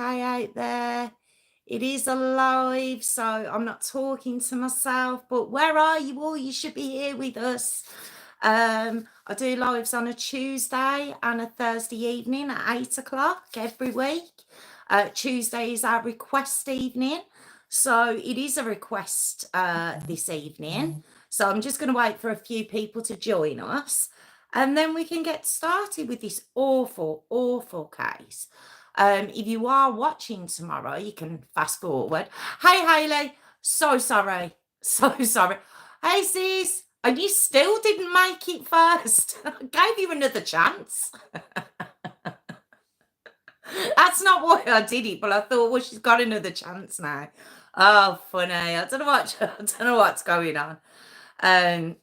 okay out there? It is alive, so I'm not talking to myself, but where are you all? You should be here with us. I do lives on a Tuesday and a Thursday evening at 8 o'clock every week. Tuesday is our request evening, so it is a request this evening. So I'm just going to wait for a few people to join us, and then we can get started with this awful, awful case. If you are watching tomorrow, you can fast forward. Hey, Hayley, so sorry. So sorry. Hey, sis, and you still didn't make it first. I gave you another chance. That's not why I did it, but I thought, well, she's got another chance now. Oh, funny. I don't know what's going on. I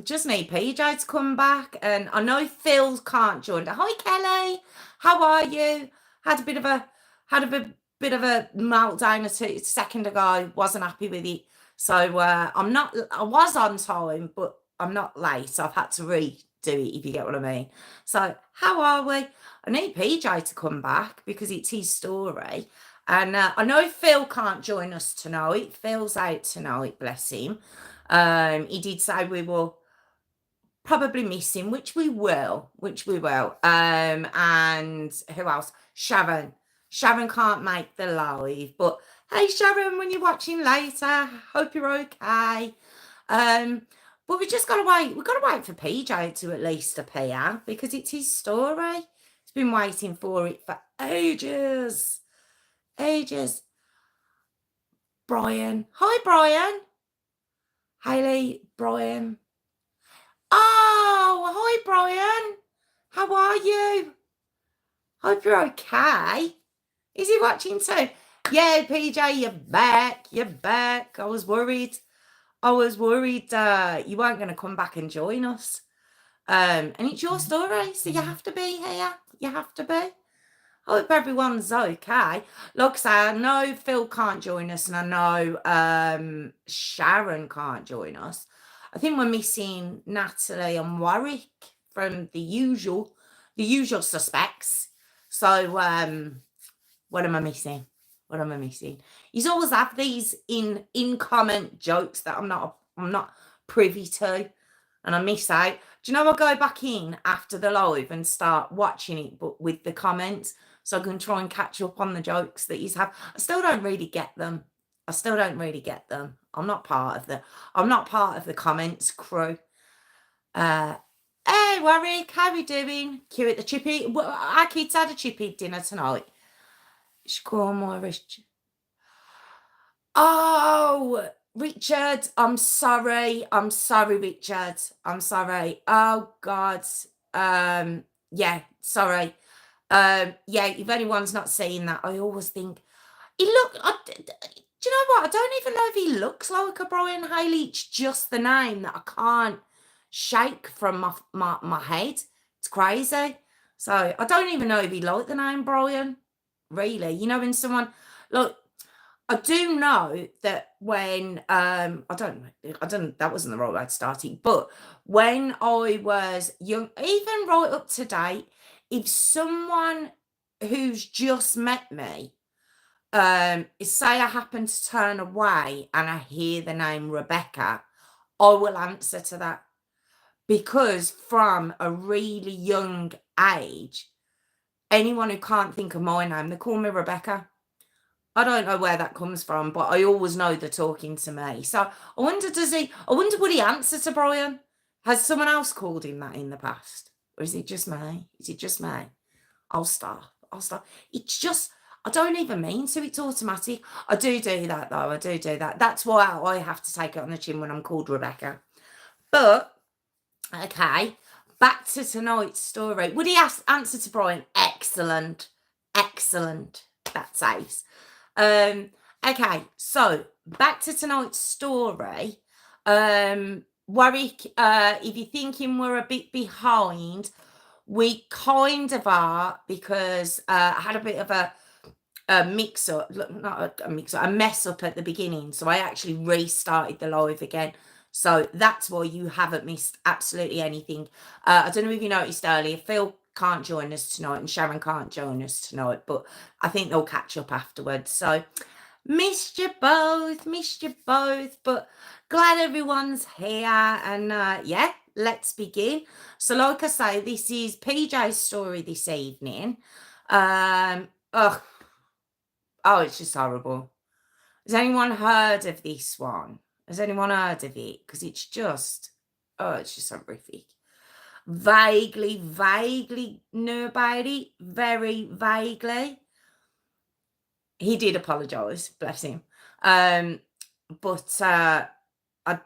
just need PJ to come back, and I know Phil can't join. Hi, Kelly. How are you? Had a bit of a meltdown a second ago. Wasn't happy with it, so I'm not. I was on time, but I'm not late. So I've had to redo it, if you get what I mean. So how are we? I need PJ to come back because it's his story. And I know Phil can't join us tonight. Phil's out tonight, bless him. He did say we will probably miss him, which we will. And who else? Sharon. Sharon can't make the live, but hey, Sharon, when you're watching later, hope you're okay. But we just gotta wait. We've got to wait for PJ to at least appear because it's his story. He's been waiting for it for ages. Brian. Hi, Brian. Hayley, Brian. Oh, hi, Brian. How are you? Hope you're okay. Is he watching too? Yeah, PJ, you're back. I was worried. You weren't going to come back and join us. And it's your story, so you have to be here. You have to be. I hope everyone's okay. Like I know Phil can't join us, and I know Sharon can't join us. I think we're missing Natalie and Warwick from the usual suspects. So what am I missing? He's always have these in comment jokes that I'm not privy to, and I miss out. Do you know, I'll go back in after the live and start watching it, but with the comments, so I can try and catch up on the jokes that he's have. I still don't really get them. I'm not part of the comments crew. Hey, Warwick, how we doing? Cue at the chippy. Our kids had a chippy dinner tonight. Oh, Richard, I'm sorry, Richard. I'm sorry. Oh God. Yeah, sorry. Yeah, if anyone's not seeing that, I always think do you know what? I don't even know if he looks like a Brian Hayley. It's just the name that I can't shake from my head. It's crazy. So I don't even know if he liked the name Brian. Really, when someone look. I do know that when I don't that wasn't the right way to start it, but when I was young, even right up to date, if someone who's just met me, say I happen to turn away and I hear the name Rebecca, I will answer to that, because from a really young age, anyone who can't think of my name, they call me Rebecca. I don't know where that comes from, but I always know they're talking to me. So I wonder would he answer to Brian? Has someone else called him that in the past? Or is it just me? I'll stop. It's just, I don't even mean to. It's automatic. I do that, though. That's why I have to take it on the chin when I'm called Rebecca. But, okay, back to tonight's story. Would he answer to Brian? Excellent. That's ace. Okay, so back to tonight's story. Warwick, if you're thinking we're a bit behind, we kind of are, because I had a bit of a mess up at the beginning, so I actually restarted the live again. So that's why you haven't missed absolutely anything. I don't know if you noticed earlier, Phil can't join us tonight, and Sharon can't join us tonight, but I think they'll catch up afterwards. So missed you both, but glad everyone's here. And yeah, let's begin. So, like I say, this is PJ's story this evening. Oh, it's just horrible. Has anyone heard of this one? Has anyone heard of it? Because it's just horrific. Vaguely knew about it, very vaguely. He did apologise, bless him. But I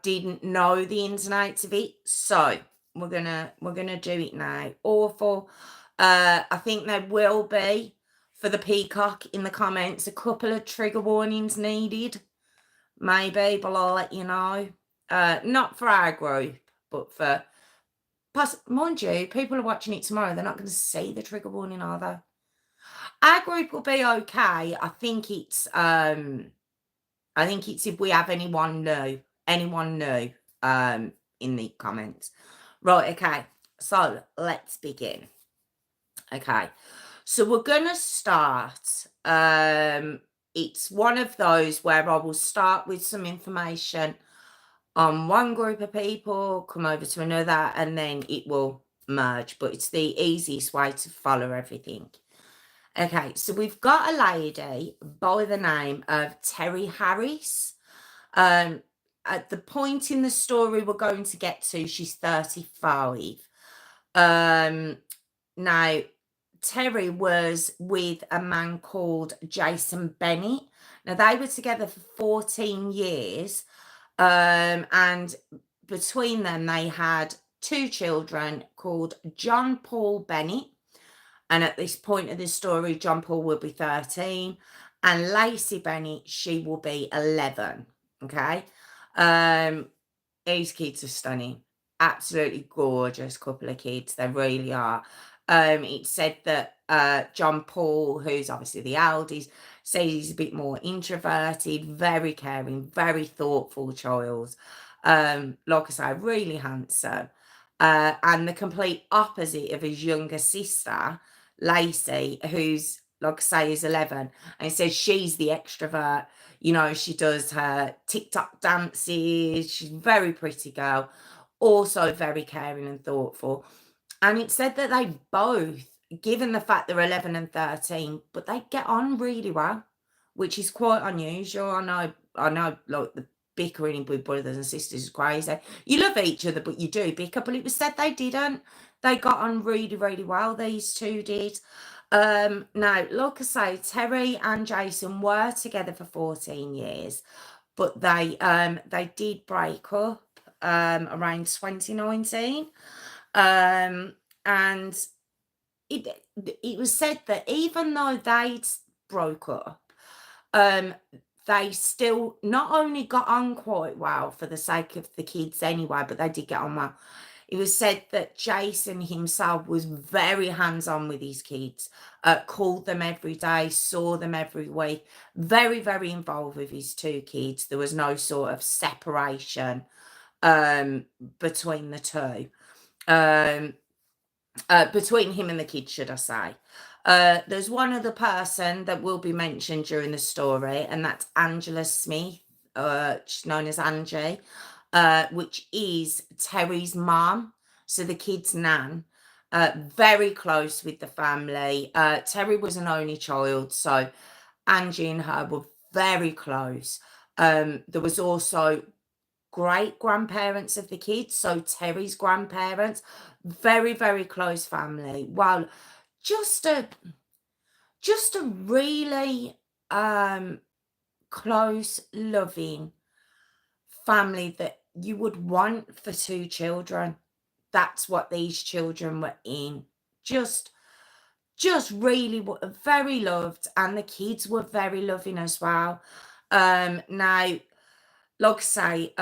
didn't know the ins and outs of it, so we're gonna do it now. Awful. I think there will be, for the peacock in the comments, a couple of trigger warnings needed, maybe, but I'll let you know. Not for our group, but for mind you, people are watching it tomorrow. They're not going to see the trigger warning, are they? Our group will be okay. I think it's if we have anyone new in the comments. Right, okay. So let's begin. Okay. So we're gonna start. It's one of those where I will start with some information on one group of people, come over to another, and then it will merge. But it's the easiest way to follow everything. Okay, so we've got a lady by the name of Terry Harris. At the point in the story we're going to get to, she's 35. Now, Terry was with a man called Jason Bennett. Now, they were together for 14 years, and between them, they had 2 children called John Paul Bennett. And at this point of the story, John Paul will be 13, and Lacey Bennett, she will be 11. Okay. These kids are stunning. Absolutely gorgeous couple of kids. They really are. It said that John Paul, who's obviously the eldest, says he's a bit more introverted, very caring, very thoughtful child. Like I say, really handsome. And the complete opposite of his younger sister, Lacey, who's, like I say, is 11, and it says she's the extrovert. You know, she does her TikTok dances. She's a very pretty girl, also very caring and thoughtful. And it said that they both, given the fact they're 11 and 13, but they get on really well, which is quite unusual. I know, like, the bickering with brothers and sisters is crazy. You love each other, but you do bicker. But it was said they didn't. They got on really well. These two did. Now, like I say, Terry and Jason were together for 14 years, but they did break up around 2019. And it was said that even though they'd broke up, they still not only got on quite well for the sake of the kids anyway, but they did get on well. It was said that Jason himself was very hands-on with his kids, called them every day, saw them every week, very involved with his 2 kids. There was no sort of separation between the two. Between him and the kids, should I say. There's one other person that will be mentioned during the story, and that's Angela Smith, she's known as Angie, which is Terry's mom, so the kid's nan. Very close with the family. Terry was an only child, so Angie and her were very close. There was also great grandparents of the kids, so Terry's grandparents, very close family. Well, just a really close, loving family that you would want for 2 children. That's what these children were in. Just really very loved, and the kids were very loving as well. Now, like I say,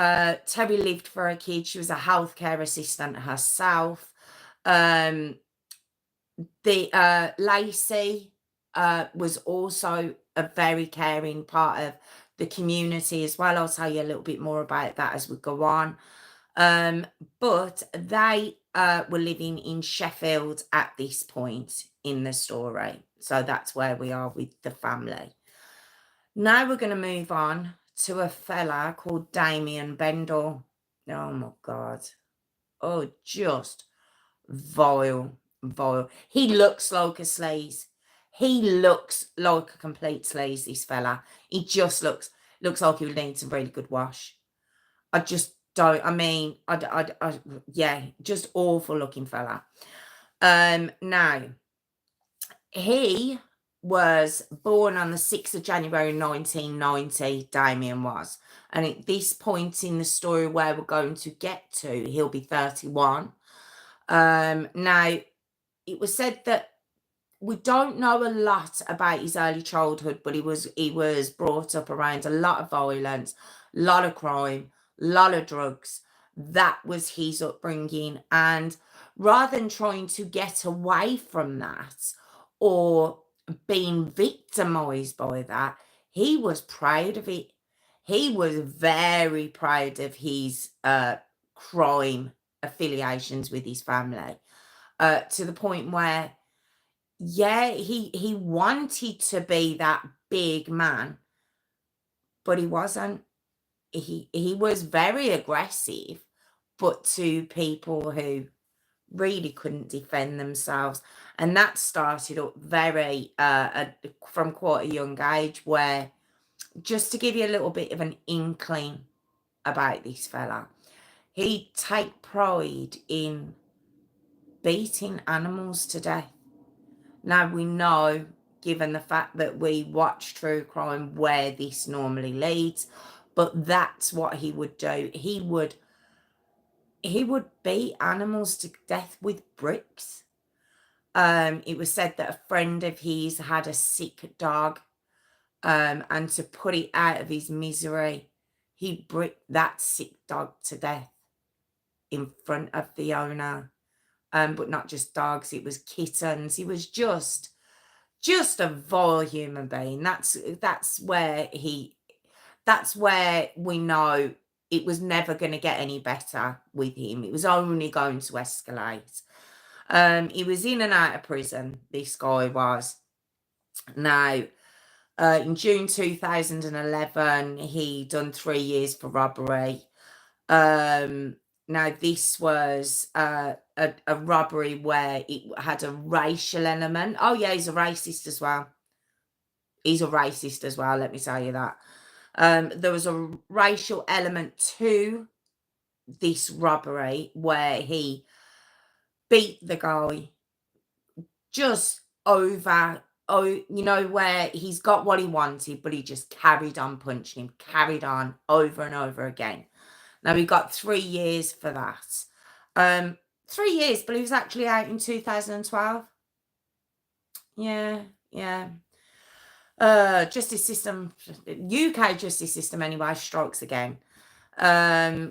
Terry lived for her kids. She was a healthcare assistant herself. Lacey was also a very caring part of the community as well. I'll tell you a little bit more about that as we go on. But they were living in Sheffield at this point in the story. So that's where we are with the family. Now we're going to move on to a fella called Damien Bendall. Oh my God. Oh, just vile, vile. He looks like a sleaze. He looks like a complete sleaze, this fella. He just looks like he would need some really good wash. I just don't, I mean, yeah, just awful looking fella. Now, he was born on the 6th of January 1990, Damien was. And at this point in the story where we're going to get to, he'll be 31. Now, it was said that we don't know a lot about his early childhood, but he was brought up around a lot of violence, a lot of crime, a lot of drugs. That was his upbringing. And rather than trying to get away from that or being victimized by that, he was proud of it. He was very proud of his crime affiliations with his family, to the point where, yeah, he wanted to be that big man, but he wasn't. He was very aggressive, but to people who really couldn't defend themselves. And that started up very from quite a young age, where, just to give you a little bit of an inkling about this fella, he'd take pride in beating animals to death. Now, we know, given the fact that we watch true crime, where this normally leads, but that's what he would do. He would beat animals to death with bricks. It was said that a friend of his had a sick dog, and to put it out of his misery, he bricked that sick dog to death in front of the owner. But not just dogs, it was kittens. He was just a vile human being. That's where we know it was never going to get any better with him. It was only going to escalate. He was in and out of prison, this guy was. Now, in June 2011, he done 3 years for robbery. Now, this was a robbery where it had a racial element. Oh, yeah, he's a racist as well. He's a racist as well, let me tell you that. There was a racial element to this robbery where he beat the guy just over, where he's got what he wanted, but he just carried on punching him, carried on over and over again. Now, we got 3 years for that. 3 years, but he was actually out in 2012. Yeah. Justice system, UK justice system anyway, strikes again.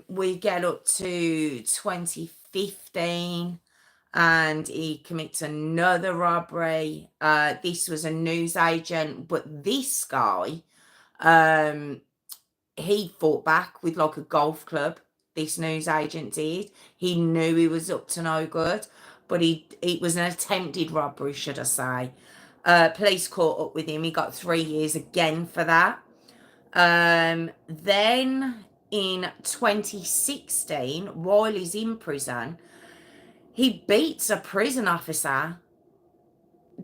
We get up to 2015 and he commits another robbery. This was a newsagent, but this guy, he fought back with like a golf club. This newsagent did. He knew he was up to no good, but it was an attempted robbery, should I say. Police caught up with him. He got 3 years again for that. Then in 2016, while he's in prison, he beats a prison officer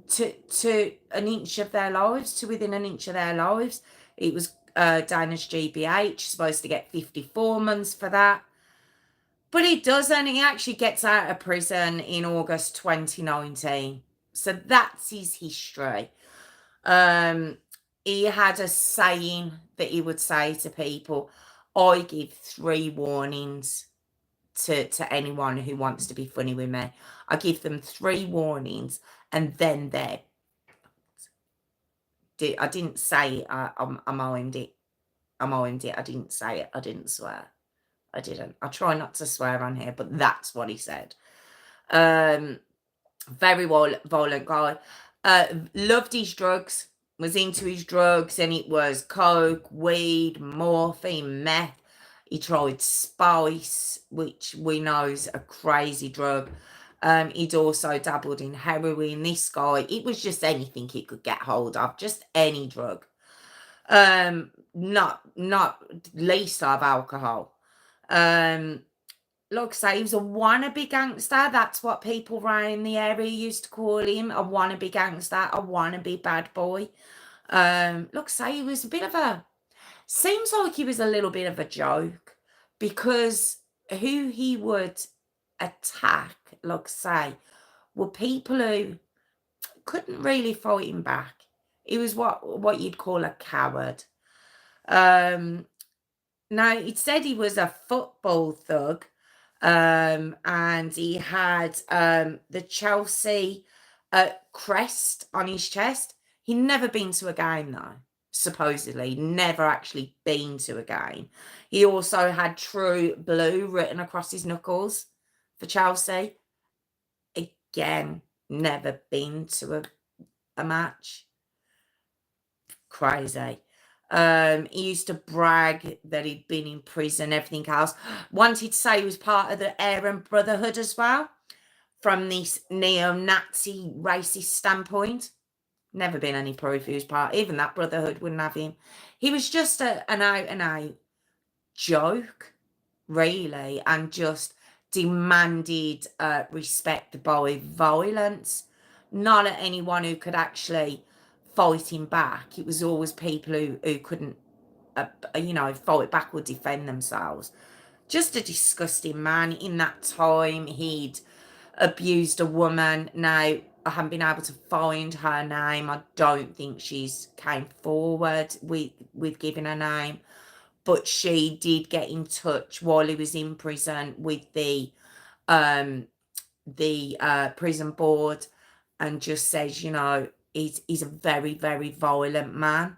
to an inch of their lives, to within an inch of their lives. It was down as GBH, supposed to get 54 months for that. But he doesn't. He actually gets out of prison in August 2019. So that's his history. He had a saying that he would say to people: I give 3 warnings to anyone who wants to be funny with me. I give them 3 warnings, and then they're... I didn't say it. I owned it. I didn't say it. I didn't swear. I didn't. I try not to swear on here, but that's what he said. Very violent guy. Loved his drugs, was into his drugs, and it was coke, weed, morphine, meth. He tried spice, which we know is a crazy drug. He'd also dabbled in heroin. This guy, it was just anything he could get hold of, just any drug. Not least of alcohol. Like I say, he was a wannabe gangster. That's what people around the area used to call him, a wannabe gangster, a wannabe bad boy. Like I say, he was a bit of a, seems like he was a little bit of a joke because who he would attack, like I say, were people who couldn't really fight him back. He was what you'd call a coward. Now, it said he was a football thug, and he had the Chelsea crest on his chest. He'd never been to a game, though, supposedly. Never actually been to a game. He also had True Blue written across his knuckles for Chelsea. Again, never been to a match. Crazy. He used to brag that he'd been in prison, everything else. Wanted to say he was part of the Aryan Brotherhood as well, from this neo-Nazi racist standpoint. Never been any proof he was part. Even that brotherhood wouldn't have him. He was just an out-and-out joke, really, and just demanded respect by violence, not at anyone who could actually fighting back. It was always people who couldn't, fight back or defend themselves. Just a disgusting man. In that time, he'd abused a woman. Now, I haven't been able to find her name. I don't think she's came forward with giving her name. But she did get in touch while he was in prison with the prison board and just says, he's a very, very violent man.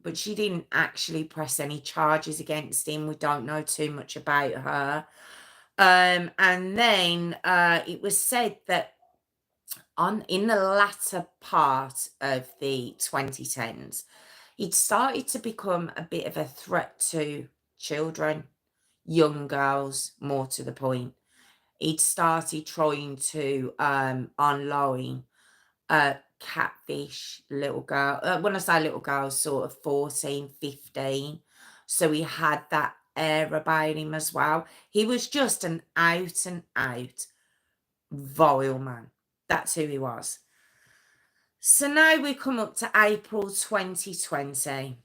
But she didn't actually press any charges against him. We don't know too much about her. And then it was said that in the latter part of the 2010s, he'd started to become a bit of a threat to children, young girls, more to the point. He'd started trying to online catfish little girl. When I say little girls, sort of 14, 15. So he had that air about him as well. He was just an out and out vile man. That's who he was. So now we come up to April 2020.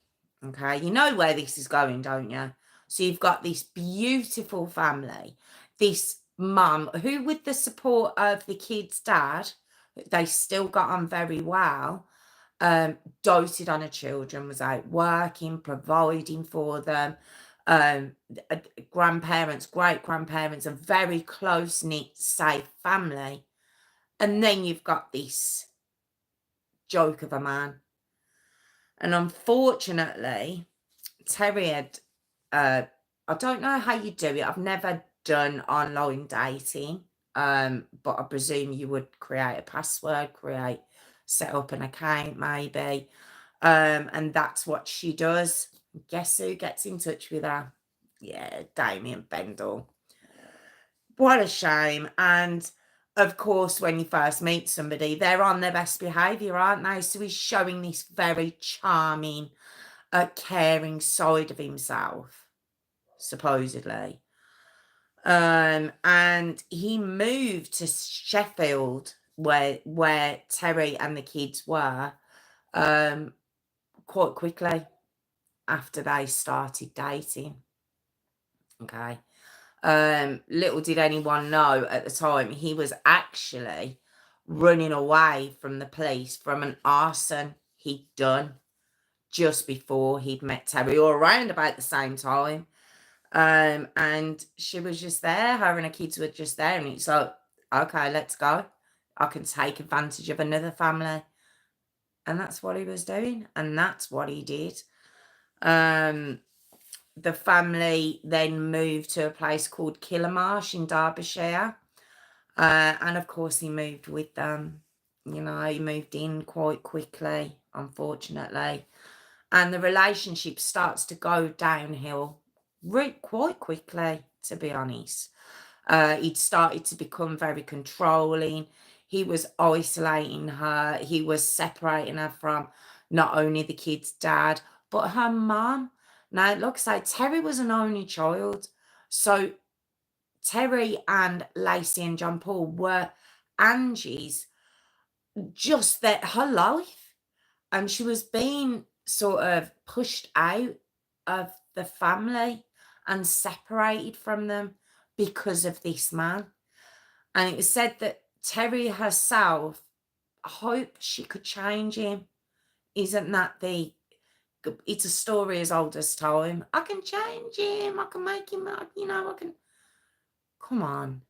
Okay, you know where this is going, don't you? So you've got this beautiful family, this mum who, with the support of the kid's dad, they still got on very well, doted on her children, was out working, providing for them. Grandparents, great-grandparents, a very close-knit, safe family. And then you've got this joke of a man. And unfortunately, Terry had, I don't know how you do it. I've never done online dating, but I presume you would create a password, set up an account maybe. And that's what she does. Guess who gets in touch with her? Yeah, Damien Bendall. What a shame. And of course, when you first meet somebody, they're on their best behaviour, aren't they? So he's showing this very charming, caring side of himself, supposedly. And he moved to Sheffield, where Terry and the kids were, quite quickly after they started dating. Okay. Little did anyone know at the time, he was actually running away from the police from an arson he'd done just before he'd met Terry, or around about the same time. And she was just there, her and her kids were just there, and it's like, okay, let's go. I can take advantage of another family. And that's what he was doing, and that's what he did. The family then moved to a place called Kilmarsh in Derbyshire. And of course, he moved with them. He moved in quite quickly, unfortunately. And the relationship starts to go downhill quite quickly, to be honest. He'd started to become very controlling. He was isolating her. He was separating her from not only the kid's dad, but her mum. Now, like I say, Terry was an only child. So Terry and Lacey and John Paul were Angie's, just that her life. And she was being sort of pushed out of the family and separated from them because of this man. And it was said that Terry herself hoped she could change him. Isn't that it's a story as old as time. I can change him. I can make him, I can. Come on.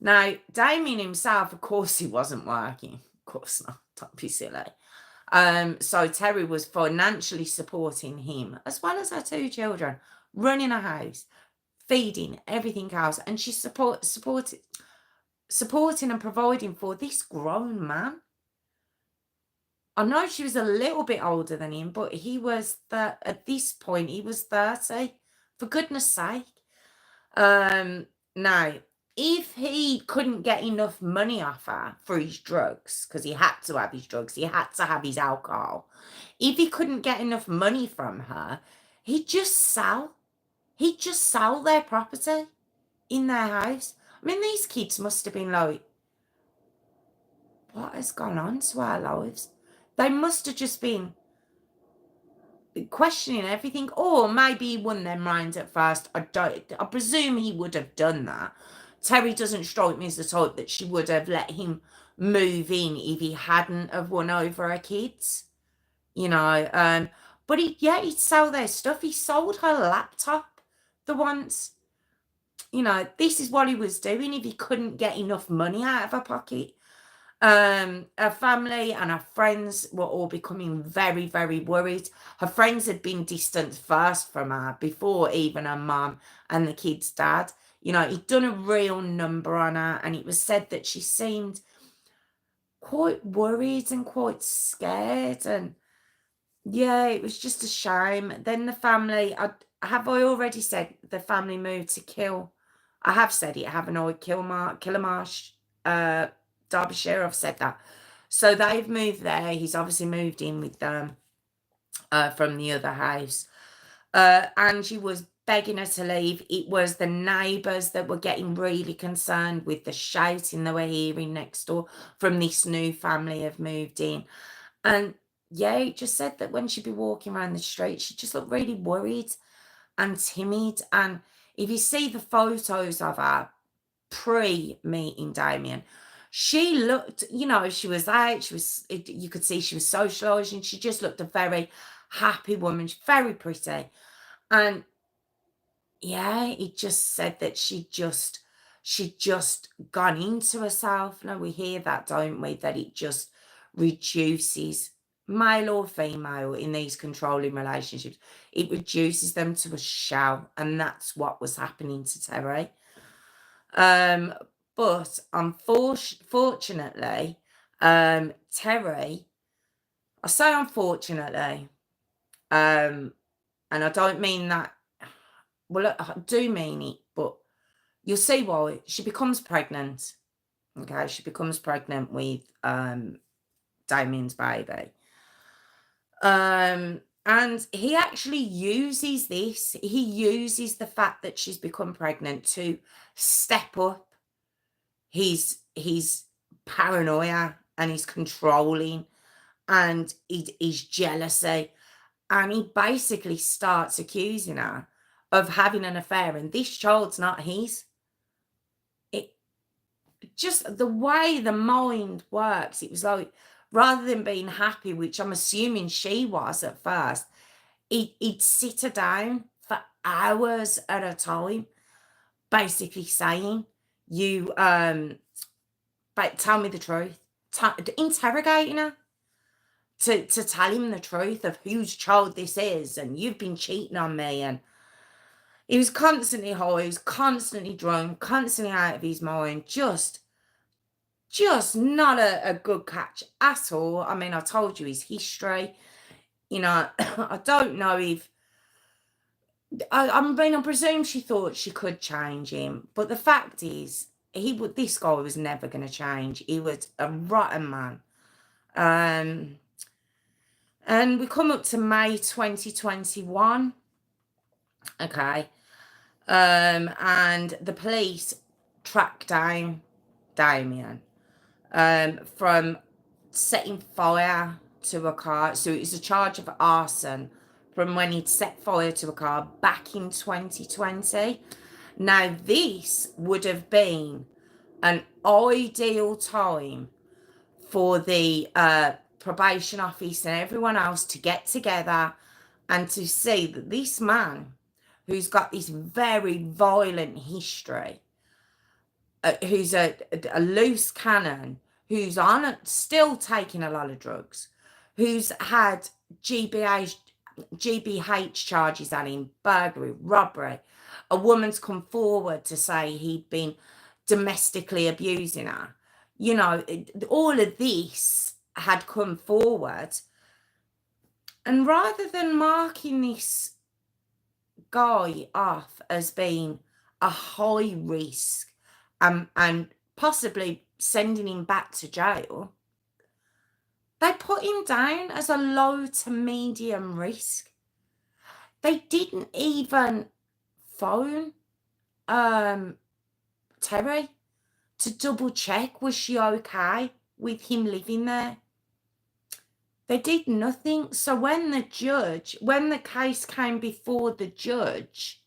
Now, Damien himself, of course, he wasn't working. Of course not. Don't be silly. So Terry was financially supporting him as well as her two children, running a house, feeding, everything else, and she's supporting and providing for this grown man. I know she was a little bit older than him, but he was at this point he was 30. For goodness sake. Now, if he couldn't get enough money off her for his drugs, because he had to have his drugs, he had to have his alcohol. If he couldn't get enough money from her, he'd just sell. He'd just sell their property in their house. I mean, these kids must have been like, what has gone on to our lives? They must have just been questioning everything, or maybe he won their minds at first. I presume he would have done that. Terry doesn't strike me as the type that she would have let him move in if he hadn't have won over her kids, but he'd sell their stuff. He sold her laptop the once. This is what he was doing if he couldn't get enough money out of her pocket. Her family and her friends were all becoming very, very worried. Her friends had been distant first from her before even her mum and the kid's dad. He'd done a real number on her, and it was said that she seemed quite worried and quite scared. And yeah, it was just a shame. Then the family, have I already said the family moved to I have said it, haven't I? Kilmarsh, Derbyshire, I've said that. So they've moved there. He's obviously moved in with them from the other house. Angie was begging her to leave. It was the neighbours that were getting really concerned with the shouting they were hearing next door from this new family have moved in. And yeah, it just said that when she'd be walking around the street, she just looked really worried and timid. And if you see the photos of her pre-meeting Damien, she looked, she was out, you could see she was socialising. She just looked a very happy woman, very pretty. And yeah, it just said that she'd just gone into herself. No, we hear that, don't we? That it just reduces, male or female, in these controlling relationships. It reduces them to a shell, and that's what was happening to Terry. But unfortunately, Terry, I say unfortunately, and I don't mean that, well, I do mean it, but you'll see why. She becomes pregnant. Okay, she becomes pregnant with Damien's baby. And he actually uses this. He uses the fact that she's become pregnant to step up his paranoia and his controlling and his jealousy. And he basically starts accusing her of having an affair, and this child's not his. It just, the way the mind works, it was like, rather than being happy, which I'm assuming she was at first, he'd sit her down for hours at a time, basically saying, but tell me the truth, interrogating her to tell him the truth of whose child this is, and you've been cheating on me. And he was constantly high, he was constantly drunk, constantly out of his mind, just not a good catch at all. I mean, I told you his history. I don't know if I presume she thought she could change him, but the fact is, this guy was never going to change. He was a rotten man. Um, and we come up to May 2021. Okay. And the police tracked down Damien from setting fire to a car. So it was a charge of arson from when he'd set fire to a car back in 2020. Now, this would have been an ideal time for the probation office and everyone else to get together and to see that this man, who's got this very violent history, who's a loose cannon, who's still taking a lot of drugs, who's had GBH charges on him, burglary, robbery. A woman's come forward to say he'd been domestically abusing her. You know, all of this had come forward. And rather than marking this guy off as being a high risk and possibly sending him back to jail, they put him down as a low to medium risk. They didn't even phone Terry to double check was she okay with him living there. They did nothing. So when the case came before the judge,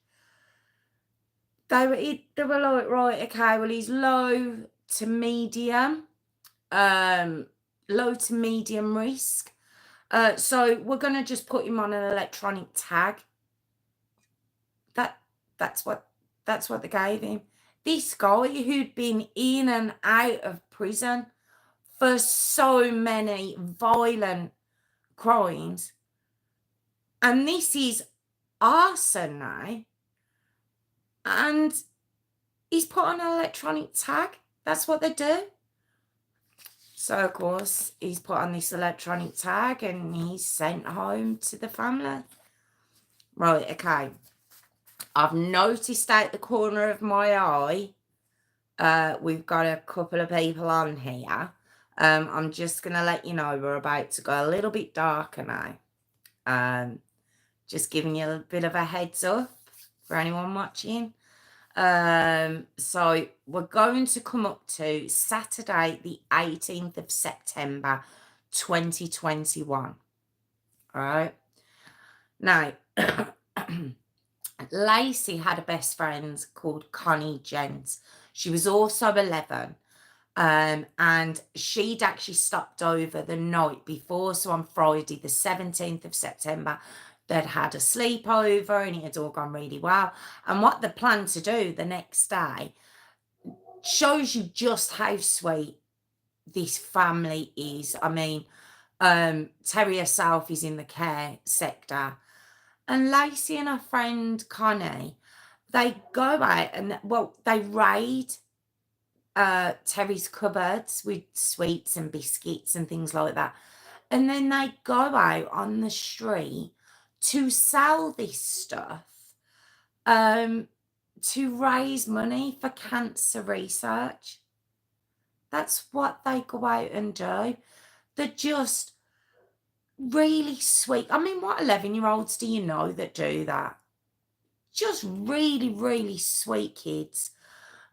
they were like, right, okay, well, he's low to medium risk. So we're gonna just put him on an electronic tag. That's what they gave him. This guy who'd been in and out of prison for so many violent crimes, and this is arson now, and he's put on an electronic tag. That's what they do. So of course he's put on this electronic tag and he's sent home to the family. Right, okay. I've noticed out the corner of my eye, we've got a couple of people on here. I'm just going to let you know we're about to go a little bit darker now. Just giving you a bit of a heads up for anyone watching. So we're going to come up to Saturday, the 18th of September, 2021. All right. Now, Lacey had a best friend called Connie Jens. She was also 11. And she'd actually stopped over the night before. So on Friday, the 17th of September, they'd had a sleepover and it had all gone really well. And what they planned to do the next day shows you just how sweet this family is. I mean, Terry herself is in the care sector. And Lacey and her friend Connie, they go out and, well, they raid Terry's cupboards with sweets and biscuits and things like that. And then they go out on the street to sell this stuff to raise money for cancer research. That's what they go out and do. They're just really sweet. I mean, what 11-year-olds do you know that do that? Just really, really sweet kids.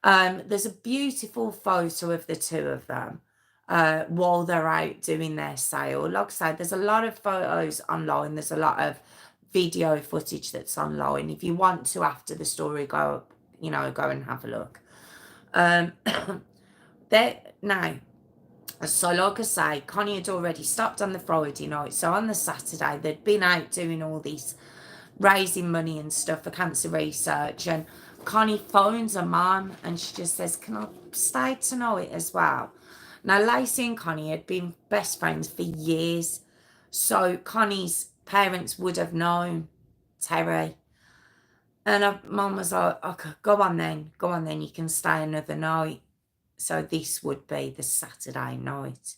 There's a beautiful photo of the two of them while they're out doing their sale. Like I said, there's a lot of photos online. There's a lot of video footage that's online. If you want to, after the story, go and have a look. Now, so like I say, Connie had already stopped on the Friday night. So on the Saturday, they'd been out doing all this, raising money and stuff for cancer research. And Connie phones her mum and she just says, can I stay tonight as well? Now, Lacey and Connie had been best friends for years. So Connie's parents would have known Terry. And her mum was like, okay, go on then, you can stay another night. So this would be the Saturday night.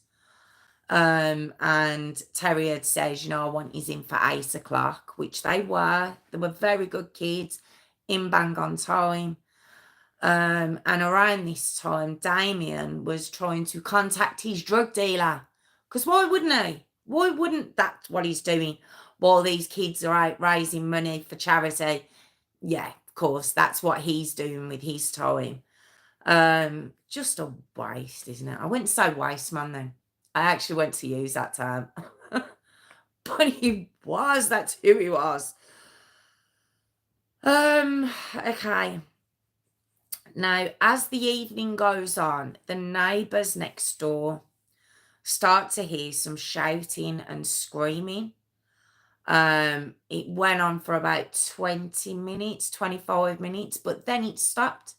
And Terry had says, you know, I want you in for 8 o'clock, which they were. They were very good kids, in bang on time. And around this time, Damien was trying to contact his drug dealer. Because why wouldn't he? Why wouldn't that's what he's doing while these kids are out raising money for charity? Yeah, of course, that's what he's doing with his time. Just a waste, isn't it? I wouldn't say waste, man, then. I actually went to use that term. But he was, that's who he was. Okay. Now, as the evening goes on, the neighbours next door start to hear some shouting and screaming. It went on for about 20 minutes, 25 minutes, but then it stopped.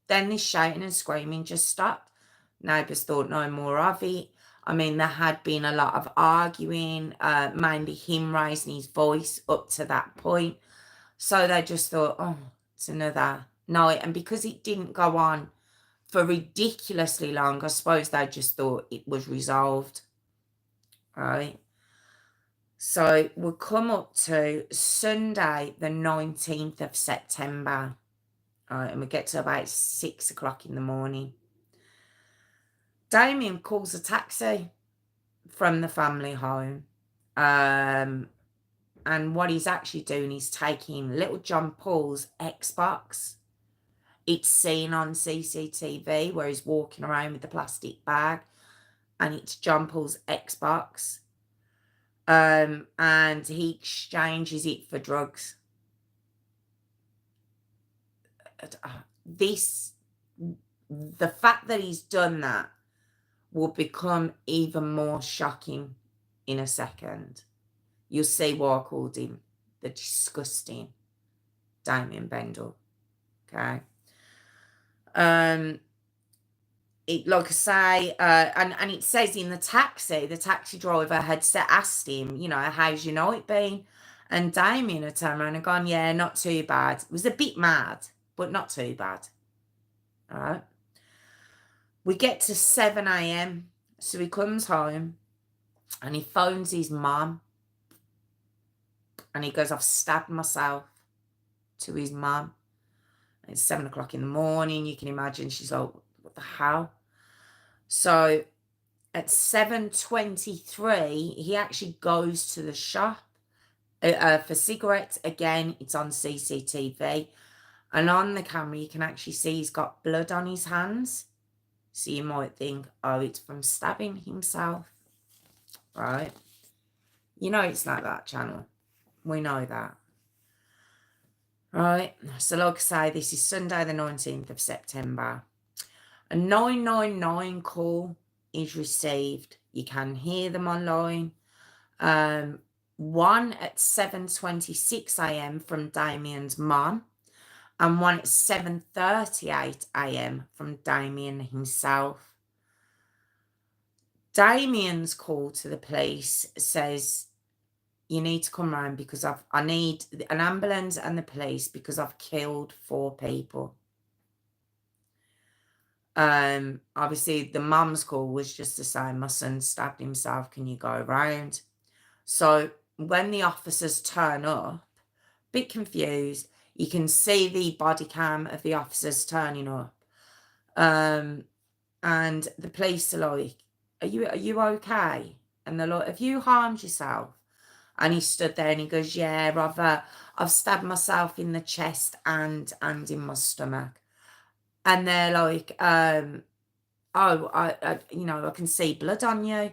Then this shouting and screaming just stopped. Neighbours thought no more of it. I mean, there had been a lot of arguing, mainly him raising his voice up to that point. So they just thought, oh, it's another night. And because it didn't go on for ridiculously long, I suppose they just thought it was resolved. Right. So we'll come up to Sunday, the 19th of September. Right, and we get to about 6 o'clock in the morning. Damien calls a taxi from the family home. And what he's actually doing is taking little John Paul's Xbox. It's seen on CCTV where he's walking around with the plastic bag, and it's John Paul's Xbox. And he exchanges it for drugs. The fact that he's done that will become even more shocking in a second. You'll see why I called him the disgusting Damien Bendall. Okay. It, like I say, and it says in the taxi driver had asked him, you know, how's your night been? And Damien had turned around and gone, yeah, not too bad. It was a bit mad, but not too bad. All right. We get to 7 a.m. So he comes home and he phones his mum. And he goes, I've stabbed myself, to his mum. It's 7 o'clock in the morning. You can imagine she's like, what the hell? So at 7:23, he actually goes to the shop for cigarettes. Again, it's on CCTV. And on the camera, you can actually see he's got blood on his hands. So you might think, oh, it's from stabbing himself. Right? You know it's not that channel. We know that. Right? So like I say, this is Sunday the 19th of September. A 999 call is received. You can hear them online. One at 7:26 a.m. from Damien's mum, and one at 7:38 a.m. from Damien himself. Damien's call to the police says, you need to come round because I need an ambulance and the police because I've killed 4 people. Obviously the mum's call was just to say, my son stabbed himself, can you go around? So when the officers turn up, bit confused, you can see the body cam of the officers turning up. And the police are like, are you okay? And they're like, have you harmed yourself? And he stood there and he goes, yeah, I've stabbed myself in the chest and in my stomach. And they're like, oh, I can see blood on you.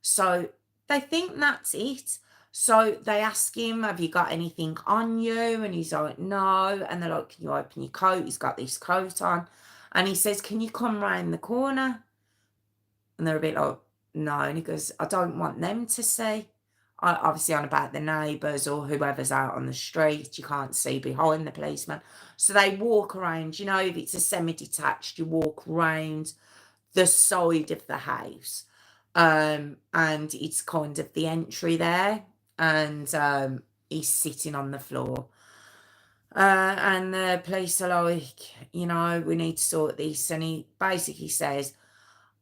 So they think that's it. So they ask him, have you got anything on you? And he's like, no. And they're like, can you open your coat? He's got this coat on. And he says, can you come round the corner? And they're a bit like, no. And he goes, I don't want them to see. Obviously on about the neighbours or whoever's out on the street. You can't see behind the policeman. So they walk around. You know, if it's a semi-detached, you walk around the side of the house. And it's kind of the entry there. And he's sitting on the floor. And the police are like, you know, we need to sort this. And he basically says,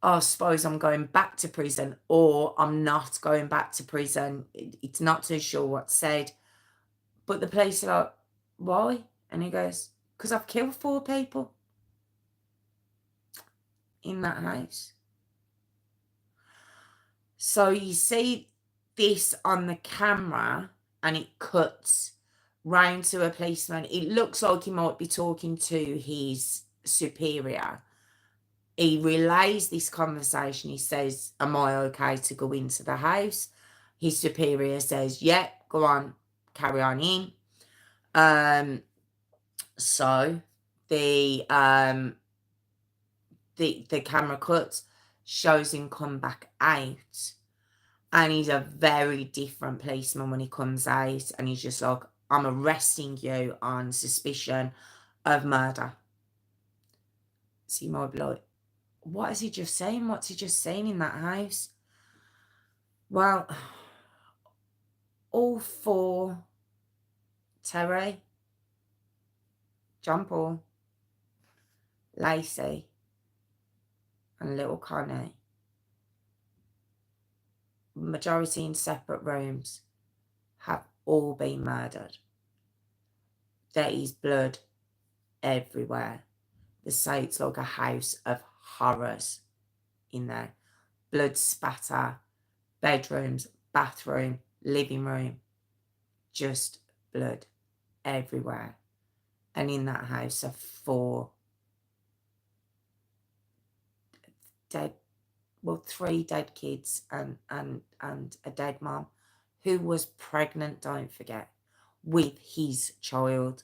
I suppose I'm going back to prison or I'm not going back to prison. It's not too sure what's said. But the police are like, why? And he goes, because I've killed 4 people in that house. So you see this on the camera and it cuts round to a policeman. It looks like he might be talking to his superior. He relays this conversation. He says, am I okay to go into the house? His superior says, yeah, go on, carry on in. So the camera cuts, shows him come back out, and he's a very different policeman when he comes out, and he's just like, I'm arresting you on suspicion of murder. So you might be like, what is he just saying? What's he just saying in that house? Well, all 4, Terry, John Paul, Lacey, and little Connie, majority in separate rooms, have all been murdered. There is blood everywhere. They say it's like a house of horrors in there. Blood spatter, bedrooms, bathroom, living room, just blood everywhere. And in that house are 4 dead, well, 3 dead kids and a dead mom who was pregnant, don't forget, with his child.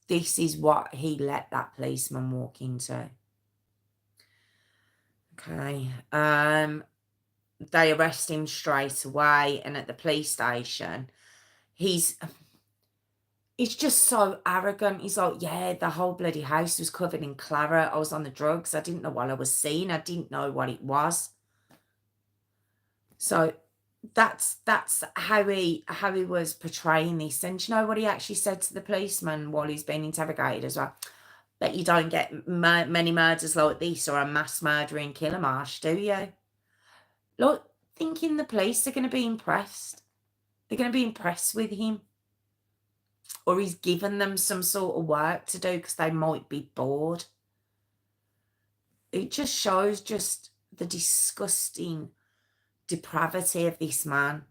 This is what he let that policeman walk into. Okay. They arrest him straight away, and at the police station, he's just so arrogant. He's like, yeah, the whole bloody house was covered in claret. I was on the drugs. I didn't know what I was seeing. I didn't know what it was. So that's how he was portraying this. And do you know what he actually said to the policeman while he's being interrogated as well? Bet you don't get many murders like this or a mass murdering killer, Marsh, do you? Look, thinking the police are going to be impressed. They're going to be impressed with him. Or he's given them some sort of work to do because they might be bored. It just shows just the disgusting depravity of this man.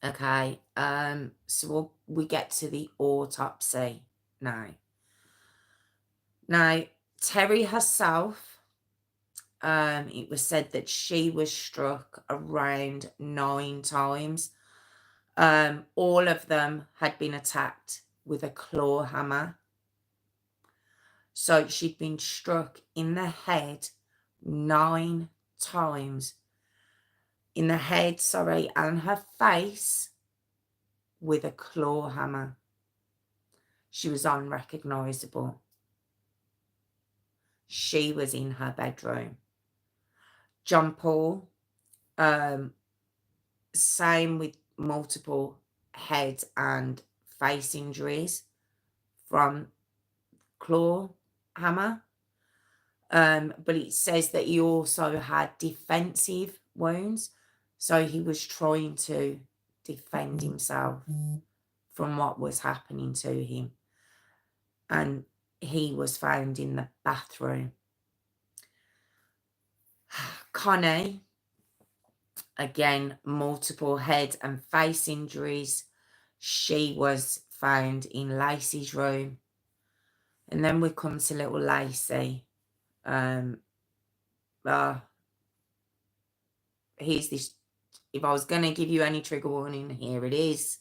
Okay, so we get to the autopsy now. Now, Terry herself, it was said that she was struck around 9 times. All of them had been attacked with a claw hammer. So she'd been struck in the head 9 times. In the head, and her face with a claw hammer. She was unrecognisable. She was in her bedroom. John Paul, same with multiple head and face injuries from claw hammer. But it says that he also had defensive wounds. So he was trying to defend himself from what was happening to him. And he was found in the bathroom. Connie, again, multiple head and face injuries. She was found in Lacey's room. And then we come to little Lacey. Here's this. If I was going to give you any trigger warning, here it is.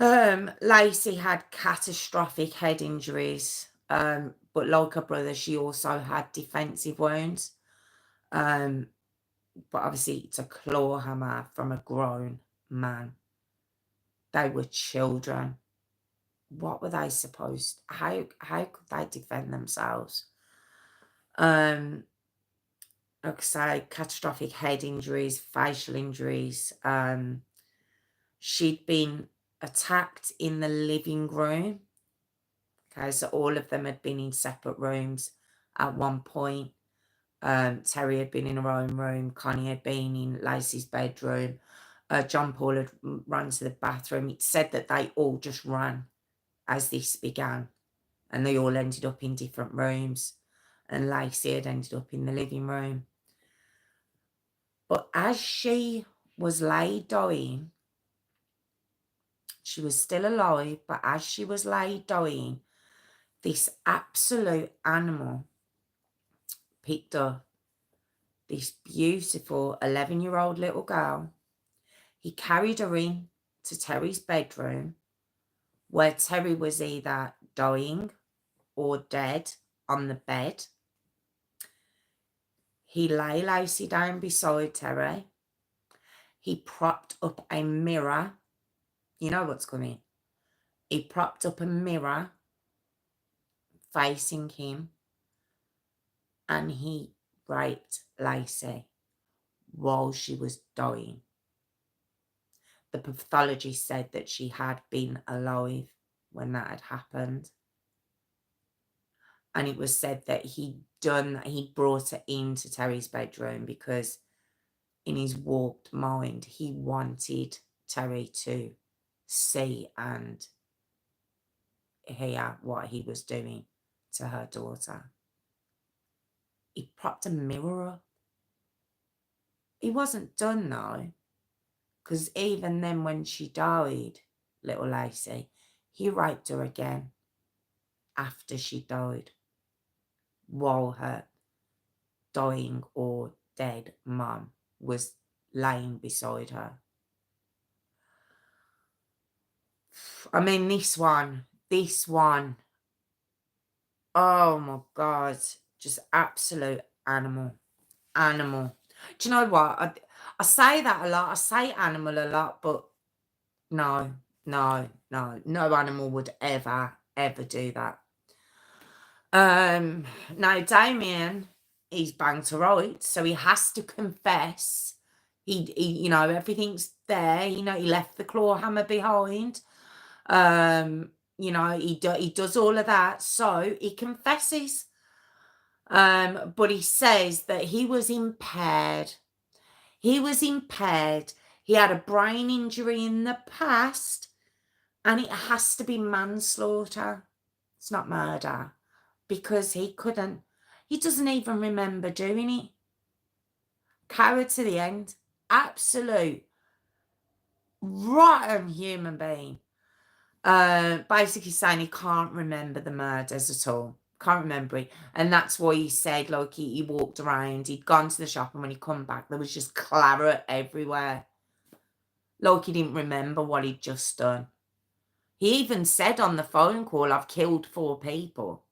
Lacey had catastrophic head injuries. But like her brother, she also had defensive wounds. But obviously it's a claw hammer from a grown man. They were children. What were they supposed? How could they defend themselves? Like I say, catastrophic head injuries, facial injuries. She'd been attacked in the living room. Okay, so all of them had been in separate rooms. at one point. Terry had been in her own room. Connie had been in Lacey's bedroom. John Paul had run to the bathroom. It said that they all just ran as this began. And they all ended up in different rooms. And Lacey had ended up in the living room. But as she was laid dying, she was still alive, but as she was laid dying, this absolute animal picked up this beautiful 11-year-old little girl. He carried her in to Terry's bedroom, where Terry was either dying or dead on the bed. He lay Lacey down beside Terry. He propped up a mirror. You know what's coming. He propped up a mirror facing him, and he raped Lacey while she was dying. The pathologist said that she had been alive when that had happened. And it was said that he brought her into Terry's bedroom because in his warped mind, he wanted Terry to see and hear what he was doing to her daughter. He propped a mirror up. He wasn't done though, because even then when she died, little Lacey, he raped her again after she died, while her dying or dead mum was laying beside her. I mean, this one, oh my God, just absolute animal. Do you know what? I say that a lot. I say animal a lot, but no animal would ever do that. Now Damien, he's banged to right, so he has to confess. He you know, everything's there. You know, he left the claw hammer behind. You know, he does all of that, so he confesses. But he says that he was impaired. He was impaired. He had a brain injury in the past, and it has to be manslaughter. It's not murder, because he doesn't even remember doing it. Coward to the end. Absolute rotten human being. Basically saying he can't remember the murders at all. Can't remember it. And that's why he said, like, he walked around, he'd gone to the shop, and when he come back, there was just claret everywhere. Like he didn't remember what he'd just done. He even said on the phone call, I've killed 4 people.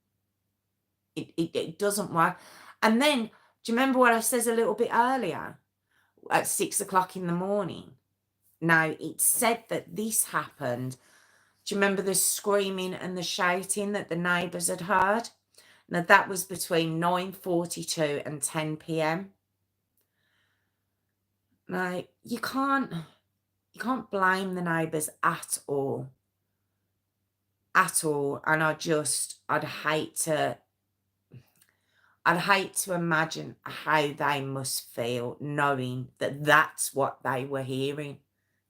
It doesn't work. And then, do you remember what I said a little bit earlier? At 6 o'clock in the morning. Now, it said that this happened. Do you remember the screaming and the shouting that the neighbours had heard? Now, that was between 9:42 and 10 p.m. Now, you can't blame the neighbours at all. At all. And I'd hate to imagine how they must feel knowing that that's what they were hearing.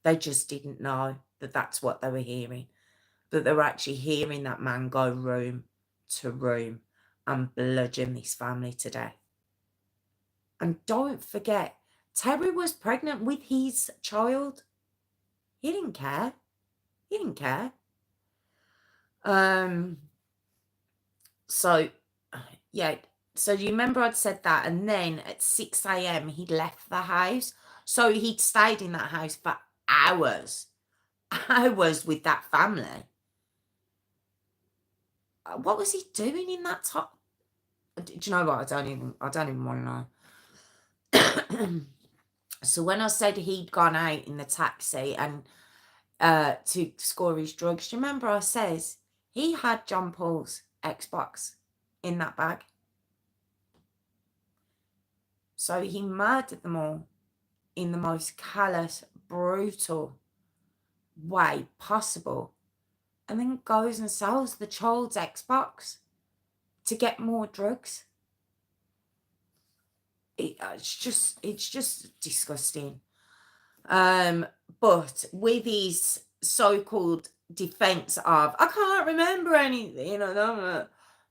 They just didn't know that that's what they were hearing. That they were actually hearing that man go room to room and bludgeon this family to death. And don't forget, Terry was pregnant with his child. He didn't care. So, yeah. So you remember I'd said that, and then at 6 a.m. he'd left the house. So he'd stayed in that house for hours with that family. What was he doing in that time? Do you know what? I don't even want to know. So when I said he'd gone out in the taxi and to score his drugs, do you remember I says he had John Paul's Xbox in that bag? So he murdered them all in the most callous, brutal way possible, and then goes and sells the child's Xbox to get more drugs. it's just disgusting. But with his so-called defense of I can't remember anything,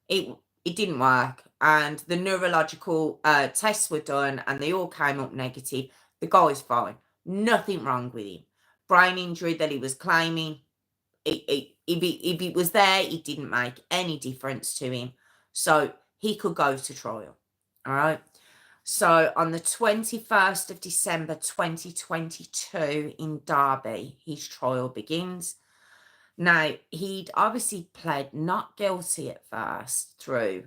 it it didn't work, and the neurological tests were done, and they all came up negative. The guy's fine, nothing wrong with him. Brain injury that he was claiming, if it was there, it didn't make any difference to him, so he could go to trial. All right. So on the 21st of December 2022 in Derby, his trial begins. Now, he'd obviously pled not guilty at first through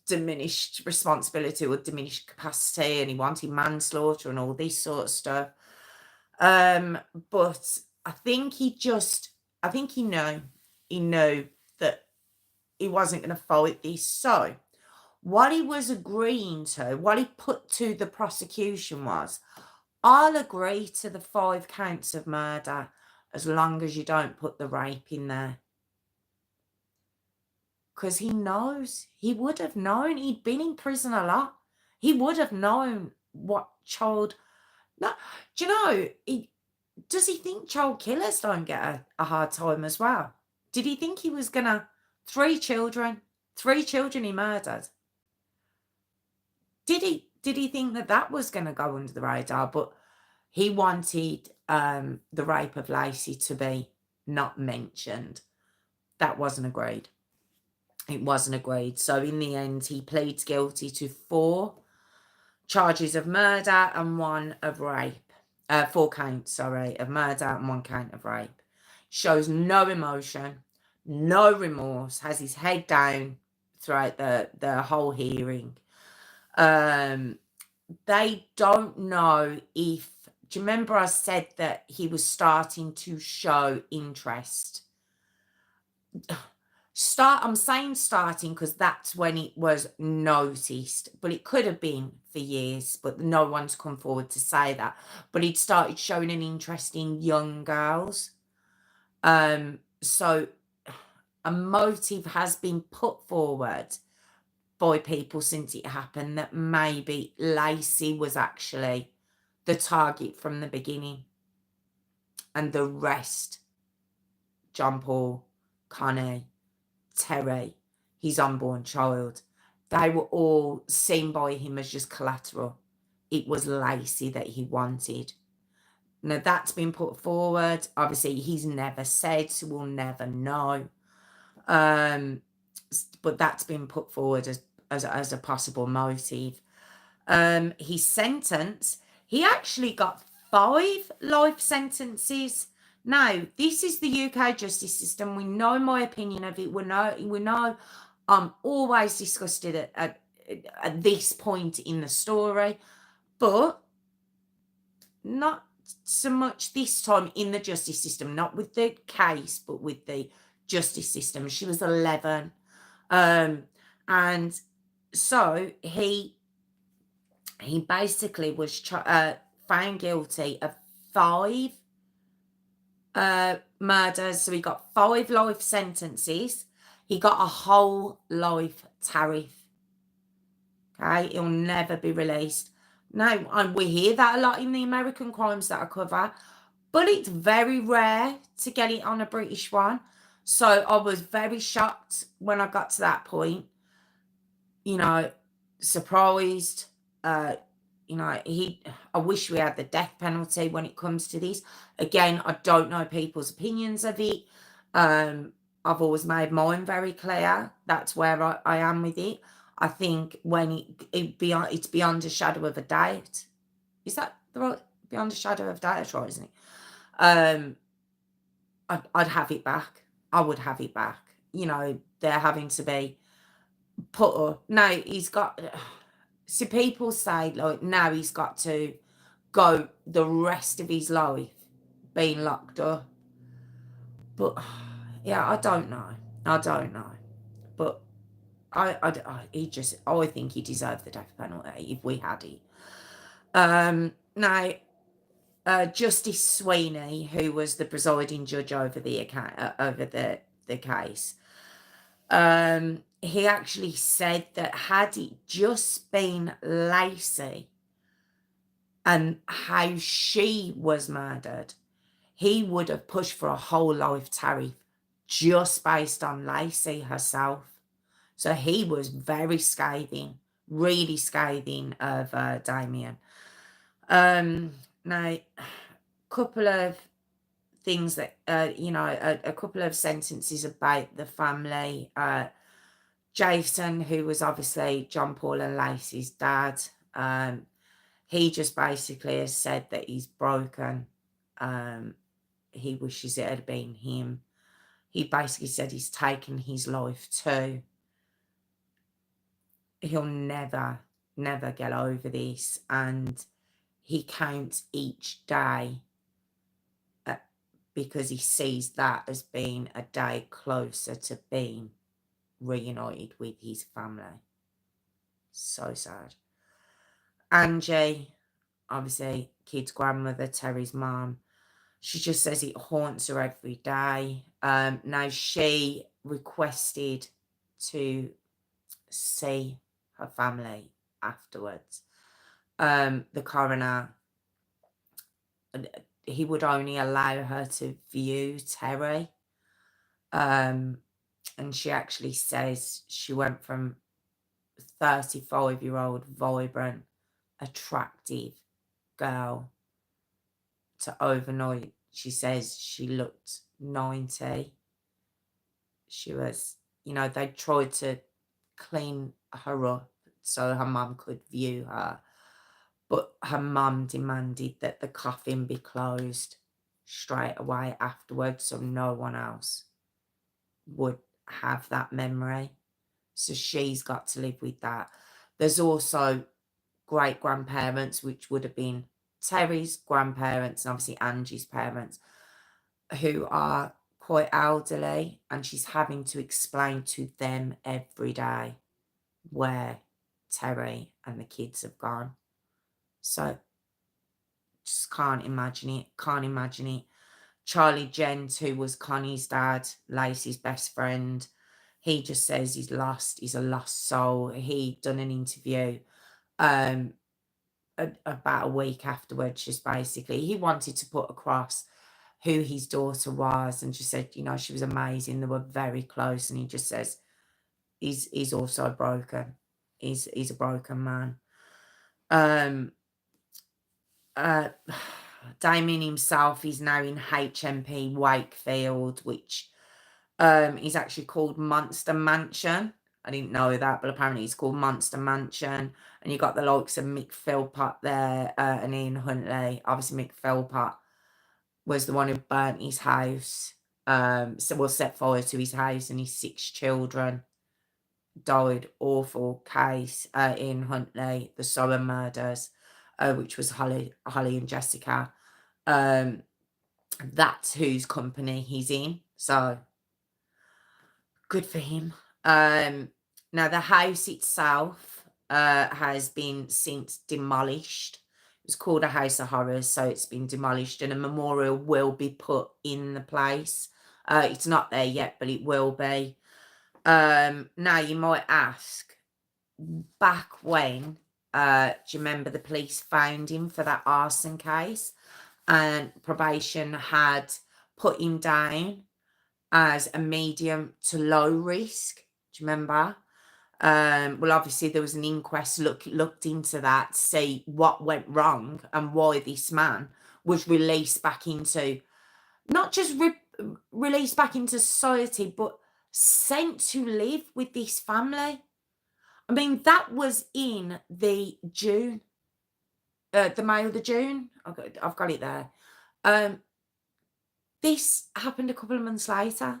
diminished responsibility or diminished capacity, and he wanted manslaughter and all this sort of stuff. But I think he knew that he wasn't going to fight this. So what he was agreeing to, what he put to the prosecution was, I'll agree to the 5 counts of murder as long as you don't put the rape in there. Because he knows, he would have known, he'd been in prison a lot. He would have known what child. No, do you know, does he think child killers don't get a hard time as well? Did he think he was going to, 3 children he murdered? Did he think that was going to go under the radar? But he wanted the rape of Lacey to be not mentioned. That wasn't agreed. It wasn't agreed. So in the end, he pleads guilty to 4 charges of murder and 1 of rape. 4 counts, of murder and 1 count of rape. Shows no emotion, no remorse, has his head down throughout the whole hearing. They don't know if. Do you remember I said that he was starting to show interest? I'm saying starting because that's when it was noticed, but it could have been for years, but no one's come forward to say that. But he'd started showing an interest in young girls. So a motive has been put forward by people since it happened that maybe Lacey was actually the target from the beginning, and the rest, John Paul, Connie, Terry, his unborn child, they were all seen by him as just collateral. It was Lacey that he wanted. Now that's been put forward. Obviously, he's never said, so we'll never know. But that's been put forward as a possible motive. His sentence, he actually got 5 life sentences. Now, this is the UK justice system. We know my opinion of it. We know I'm always disgusted at this point in the story, but not so much this time in the justice system, not with the case, but with the justice system. She was 11. And so he basically was found guilty of 5 murders. So he got 5 life sentences. He got a whole life tariff. Okay, he'll never be released. Now, and we hear that a lot in the American crimes that I cover, but it's very rare to get it on a British one. So I was very shocked when I got to that point. Surprised. I wish we had the death penalty when it comes to this. Again, I don't know people's opinions of it. I've always made mine very clear. That's where I am with it. I think when it's beyond a shadow of a doubt. Is that the right? Beyond a shadow of doubt, that's right, isn't it? I'd have it back. I would have it back. They're having to be put up. Now he's got. So people say now he's got to go the rest of his life being locked up. But yeah, I don't know. But I think he deserved the death penalty if we had it. Now, Justice Sweeney, who was the presiding judge over the case, he actually said that had it just been Lacey and how she was murdered, he would have pushed for a whole life tariff just based on Lacey herself. So he was very scathing, really scathing of Damien. Now, couple of things that, a couple of sentences about the family. Jason, who was obviously John Paul and Lacey's dad, he just basically has said that he's broken. He wishes it had been him. He basically said he's taken his life too. He'll never, never get over this. And he counts each day because he sees that as being a day closer to being reunited with his family. So sad. Angie, obviously, kid's grandmother, Terry's mom, she just says it haunts her every day. Now, she requested to see her family afterwards. The coroner, he would only allow her to view Terry. And she actually says she went from 35-year-old, vibrant, attractive girl to overnight, she says she looked 90. She was, they tried to clean her up so her mum could view her. But her mum demanded that the coffin be closed straight away afterwards so no one else would have that memory. So she's got to live with that. There's also great-grandparents, which would have been Terry's grandparents and obviously Angie's parents, who are quite elderly, and she's having to explain to them every day where Terry and the kids have gone. So just can't imagine it. Charlie Gent, who was Connie's dad, Lacey's best friend, he just says he's lost. He's a lost soul. He done an interview about a week afterwards, just basically. He wanted to put across who his daughter was and just said, she was amazing. They were very close. And he just says he's also broken. He's a broken man. Damien himself is now in HMP Wakefield, which is actually called Monster Mansion. I didn't know that, but apparently it's called Monster Mansion. And you got the likes of Mick Philpott there and Ian Huntley. Obviously, Mick Philpott was the one who burnt his house. Set fire to his house, and his 6 children died. Awful case. Ian Huntley, the Sower murders, which was Holly and Jessica. That's whose company he's in. So good for him. Now the house itself has been since demolished. It was called a House of Horrors, so it's been demolished, and a memorial will be put in the place. It's not there yet, but it will be. Now you might ask, back when, do you remember the police found him for that arson case, and probation had put him down as a medium to low risk? Do you remember? Well, obviously there was an inquest looked into that to see what went wrong and why this man was released back into, not just released back into society, but sent to live with this family. I mean, that was in the June, the May of the June. I've got it there. This happened a couple of months later.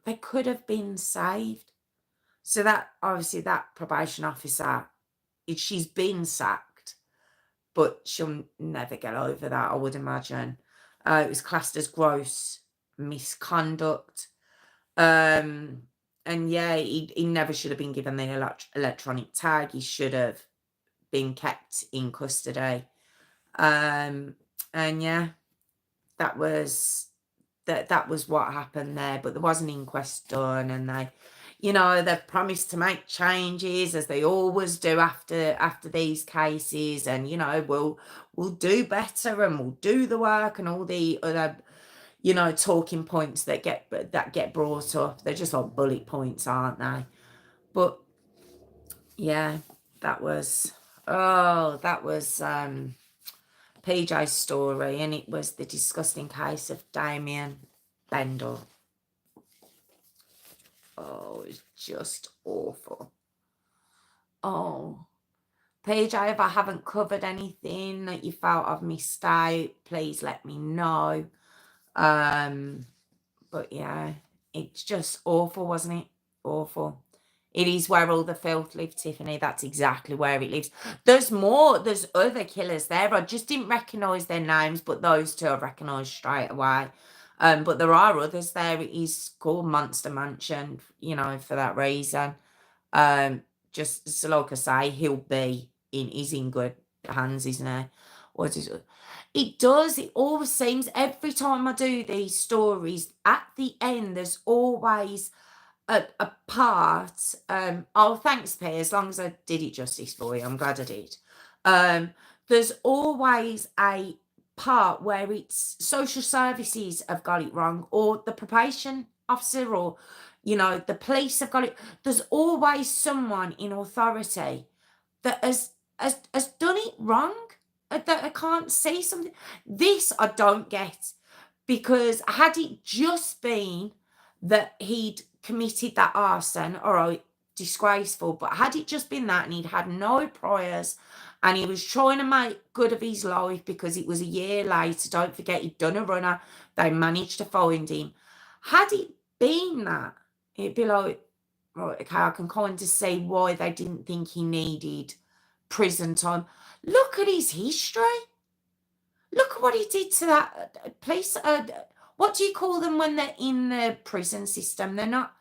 They could have been saved. So that, obviously, that probation officer, she's been sacked, but she'll never get over that, I would imagine. It was classed as gross misconduct. And yeah, he never should have been given the electronic tag. He should have been kept in custody. And yeah, that was what happened there. But there was an inquest done, and you know, they've promised to make changes as they always do after these cases, and you know, we'll do better and we'll do the work and all the other, you know, talking points that get brought up. They're just like bullet points, aren't they? But yeah, that was PJ's story, and it was the disgusting case of Damien Bendall. Oh, it's just awful. Oh, PJ, if I haven't covered anything that you felt I've missed out, please let me know. But yeah, it's just awful, wasn't it? Awful. It is where all the filth lives, Tiffany. That's exactly where it lives. There's more. There's other killers there. I just didn't recognise their names, but those two I recognised straight away. But there are others there. It is called Monster Mansion, you know, for that reason. Just so like I say, he's in good hands, isn't he? What is it? It does. It always seems every time I do these stories, at the end, there's always a part. Oh, thanks, P. As long as I did it justice for you, I'm glad I did. There's always a part where it's social services have got it wrong, or the probation officer, or you know, the police have got it. There's always someone in authority that has done it wrong. That I can't see something. This I don't get, because had it just been that he'd committed that arson, all right, disgraceful, but had it just been that and he'd had no priors and he was trying to make good of his life because it was a year later, don't forget he'd done a runner, they managed to find him. Had it been that, it'd be like, right, okay, I can kind of see why they didn't think he needed prison time. Look at his history. Look at what he did to that police. What do you call them when they're in the prison system? They're not.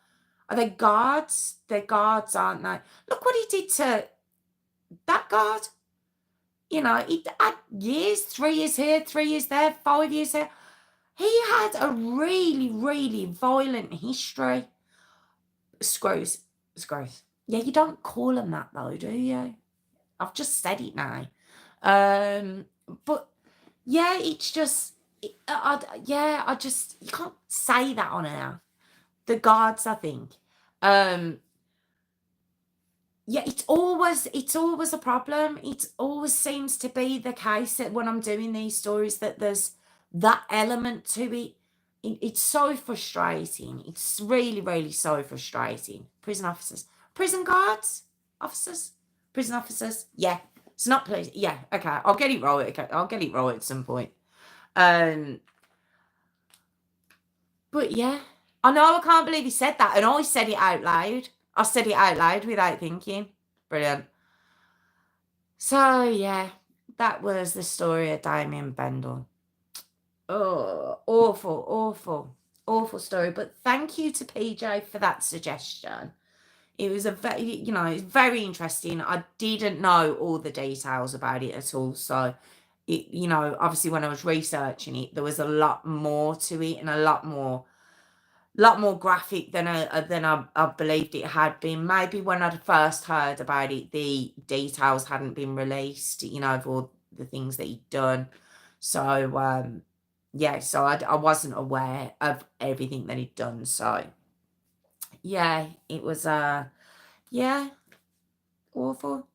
Are they guards? They're guards, aren't they? Look what he did to that guard. You know, he had years, 3 years here, 3 years there, 5 years there. He had a really, really violent history. Screws. Yeah, you don't call them that though, do you? I've just said it now. But yeah, it's just, I just, you can't say that on air. The guards, I think. Yeah, it's always a problem. It always seems to be the case that when I'm doing these stories that there's that element to it. It's so frustrating. It's really, really so frustrating. Prison officers, prison guards, officers, prison officers. Yeah, it's not police. Yeah, okay, I'll get it right. Okay, I'll get it right at some point. But yeah, I know, I can't believe he said that, and I said it out loud. I said it out loud without thinking. Brilliant. So yeah, that was the story of Damien Bendall. Oh, awful, awful, awful story. But thank you to PJ for that suggestion. It was a very, you know, it's very interesting. I didn't know all the details about it at all. So, you know, obviously when I was researching it, there was a lot more to it and a lot more graphic than I believed it had been. Maybe when I'd first heard about it, the details hadn't been released, you know, of all the things that he'd done. So, yeah, so I wasn't aware of everything that he'd done. So, yeah, it was, yeah, awful.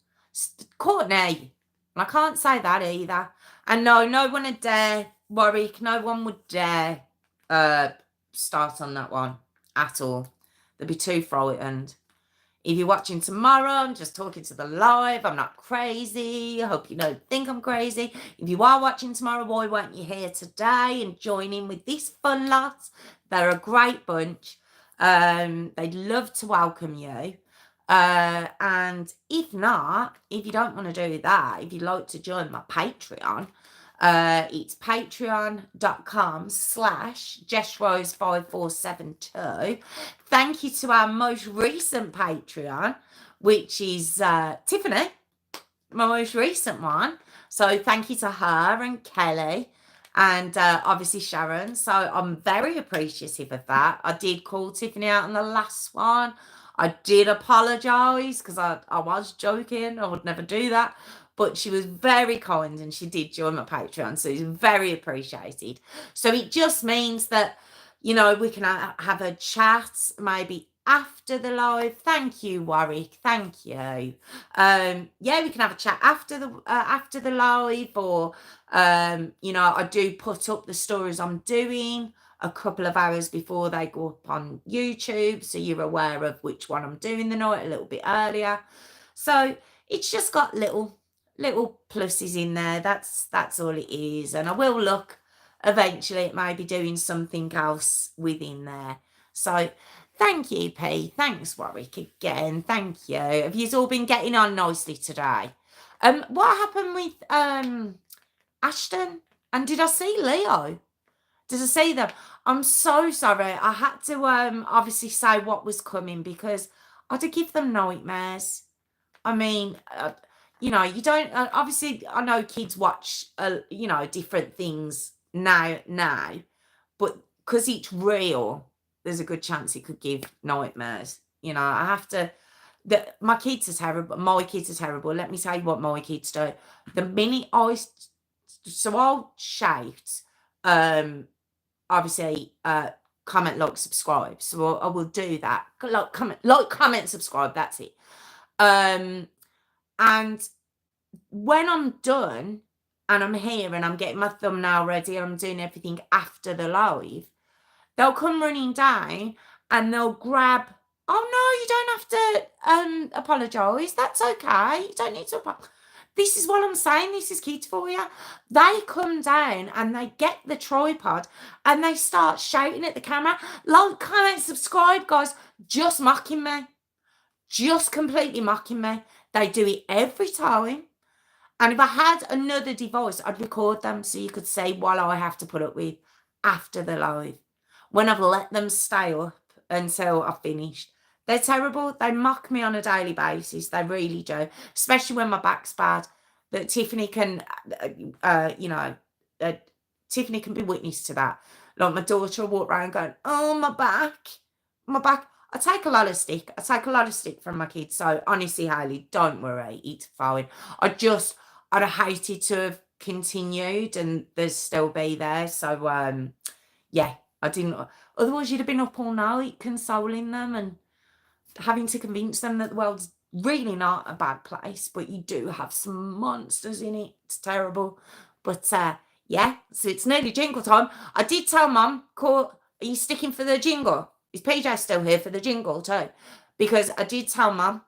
Courtney, I can't say that either. And no one would dare, Warwick, no one would dare start on that one at all. They'd be too frightened. If you're watching tomorrow, I'm just talking to the live. I'm not crazy. I hope you don't think I'm crazy. If you are watching tomorrow, why weren't you here today and join in with this fun lot? They're a great bunch. They'd love to welcome you. And if not, if you don't want to do that, if you'd like to join my Patreon, it's patreon.com/JessRose5472. Thank you to our most recent Patreon, which is Tiffany, my most recent one. So thank you to her and Kelly and obviously Sharon. So I'm very appreciative of that. I did call Tiffany out on the last one. I did apologise because I was joking. I would never do that. But she was very kind and she did join my Patreon. So it's very appreciated. So it just means that, we can have a chat maybe after the live. Thank you, Warwick. Thank you. Yeah, we can have a chat after the live, or I do put up the stories I'm doing a couple of hours before they go up on YouTube, so you're aware of which one I'm doing the night a little bit earlier. So it's just got little pluses in there. That's all it is. And I will look eventually at maybe doing something else within there. So thank you, P. Thanks, Warwick, again. Thank you. Have you all been getting on nicely today? What happened with Ashton? And did I see Leo? Did I see them? I'm so sorry. I had to obviously say what was coming because I had to give them nightmares. I mean, you don't, obviously, I know kids watch, different things now, but because it's real, there's a good chance it could give nightmares. I have to, my kids are terrible. My kids are terrible. Let me tell you what my kids do. The minute I'll shout, obviously, comment, like, subscribe. So I will do that. Comment, subscribe. That's it. And when I'm done and I'm here and I'm getting my thumbnail ready and I'm doing everything after the live, they'll come running down and they'll grab, oh no, you don't have to apologise. That's okay. You don't need to apologise. This is what I'm saying. This is kids for you. They come down and they get the tripod and they start shouting at the camera, like, comment, subscribe, guys, just mocking me. Just completely mocking me. They do it every time. And if I had another device, I'd record them so you could see what I have to put up with after the live. When I've let them stay up until I've finished. They're terrible. They mock me on a daily basis. They really do. Especially when my back's bad. But Tiffany can, Tiffany can be witness to that. Like, my daughter will walk around going, oh, my back. I take a lot of stick. I take a lot of stick from my kids. So honestly, Hayley, don't worry. It's fine. I'd have hated to have continued and there's still be there. So yeah, I didn't. Otherwise, you'd have been up all night consoling them and having to convince them that the world's really not a bad place, but you do have some monsters in it. It's terrible. But yeah, so it's nearly jingle time. I did tell Mum, are you sticking for the jingle? Is PJ still here for the jingle too? Because I did tell Mum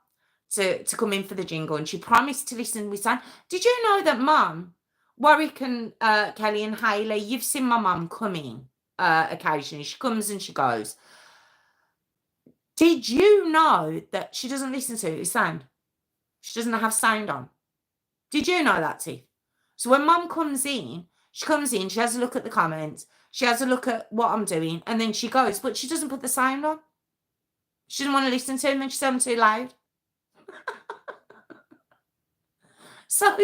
to come in for the jingle and she promised to listen with sound. Did you know that Mum, Warwick and Kelly and Hayley, you've seen my mum come in occasionally. She comes and she goes. Did you know that she doesn't listen to the sound? She doesn't have sound on. Did you know that, Tiff? So when Mum comes in, she has a look at the comments, she has a look at what I'm doing, and then she goes, but she doesn't put the sound on. She doesn't want to listen to them and she said I'm too loud. So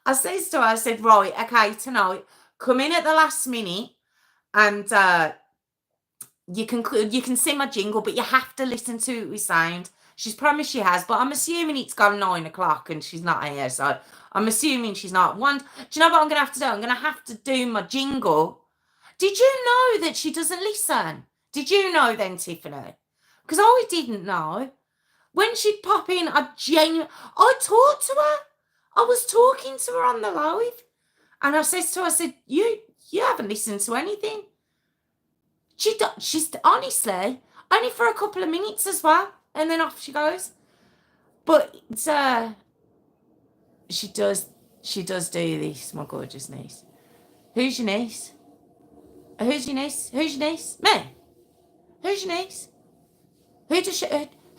I says to her, I said, right, okay, tonight, come in at the last minute and you can see my jingle, but you have to listen to it with sound. She's promised she has, but I'm assuming it's gone 9 o'clock and she's not here. So I'm assuming she's not. Do you know what I'm going to have to do? I'm going to have to do my jingle. Did you know that she doesn't listen? Did you know then, Tiffany? Because I didn't know. When she'd pop in, I talked to her. I was talking to her on the live. And I said to her, I said, you haven't listened to anything. She's honestly, only for a couple of minutes as well. And then off she goes. But she does do this, my gorgeous niece. Who's your niece? Who's your niece? Who's your niece? Me. Who's your niece? Who are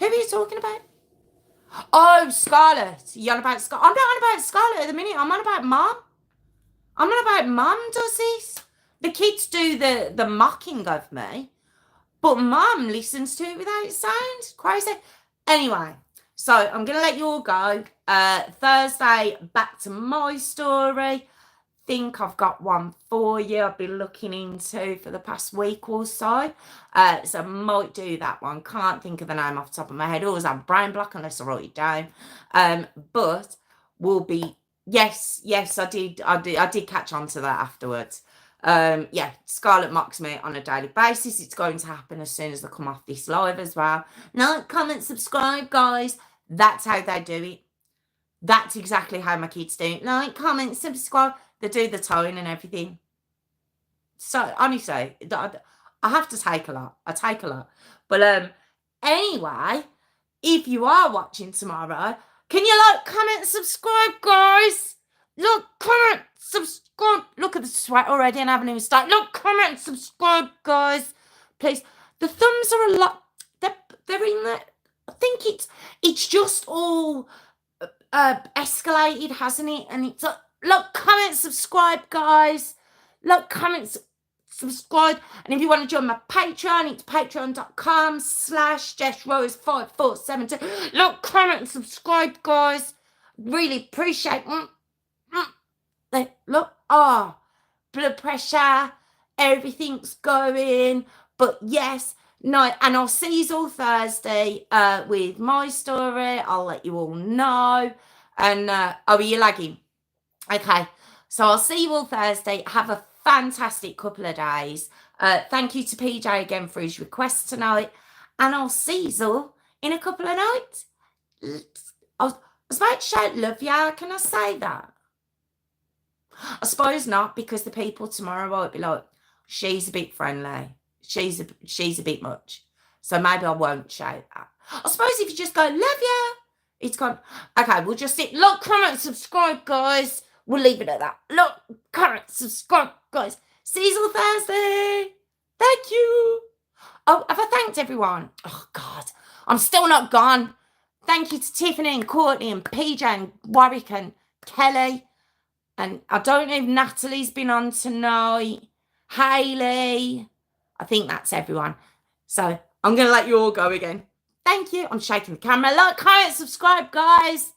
you talking about? Oh, Scarlett. You on about Scarlett? I'm not on about Scarlett at the minute. I'm on about Mum. I'm on about Mum does this. The kids do the mocking of me, but Mum listens to it without sound. Crazy. Anyway, so I'm going to let you all go. Thursday, back to my story. think I've got one for you I've been looking into for the past week or so. So I might do that one. Can't think of the name off the top of my head. Always have brain block unless I write it down. But will be yes, I did catch on to that afterwards. Yeah, Scarlett mocks me on a daily basis. It's going to happen as soon as I come off this live as well. Like, comment, subscribe, guys. That's how they do it. That's exactly how my kids do it. Like, comment, subscribe. They do the tone and everything. So honestly, I have to take a lot. I take a lot. But anyway, if you are watching tomorrow, can you like, comment, subscribe, guys? Look, comment, subscribe. Look at the sweat already and I haven't even started. Look, comment, subscribe, guys. Please. The thumbs are a lot. They're in there. I think it's just all escalated, hasn't it? And it's look, comment, subscribe, guys. Look, comment, subscribe. And if you want to join my Patreon, it's patreon.com/Jess Rose 5472. Look, comment and subscribe, guys. Really appreciate look, blood pressure, everything's going. But yes, no, and I'll see you all Thursday with my story. I'll let you all know. And are you lagging? Okay, so I'll see you all Thursday. Have a fantastic couple of days. Thank you to PJ again for his request tonight. And I'll see you all in a couple of nights. I was about to shout love ya. Can I say that? I suppose not, because the people tomorrow won't be like, she's a bit friendly. She's a bit much. So maybe I won't shout that. I suppose if you just go, love ya, it's gone. Okay, we'll just sit. Look, comment, subscribe, guys. We'll leave it at that. Look, comment, subscribe, guys. See you all Thursday. Thank you. Oh, have I thanked everyone? Oh, God. I'm still not gone. Thank you to Tiffany and Courtney and PJ and Warwick and Kelly. And I don't know if Natalie's been on tonight. Hayley. I think that's everyone. So I'm going to let you all go again. Thank you. I'm shaking the camera. Like, comment, subscribe, guys.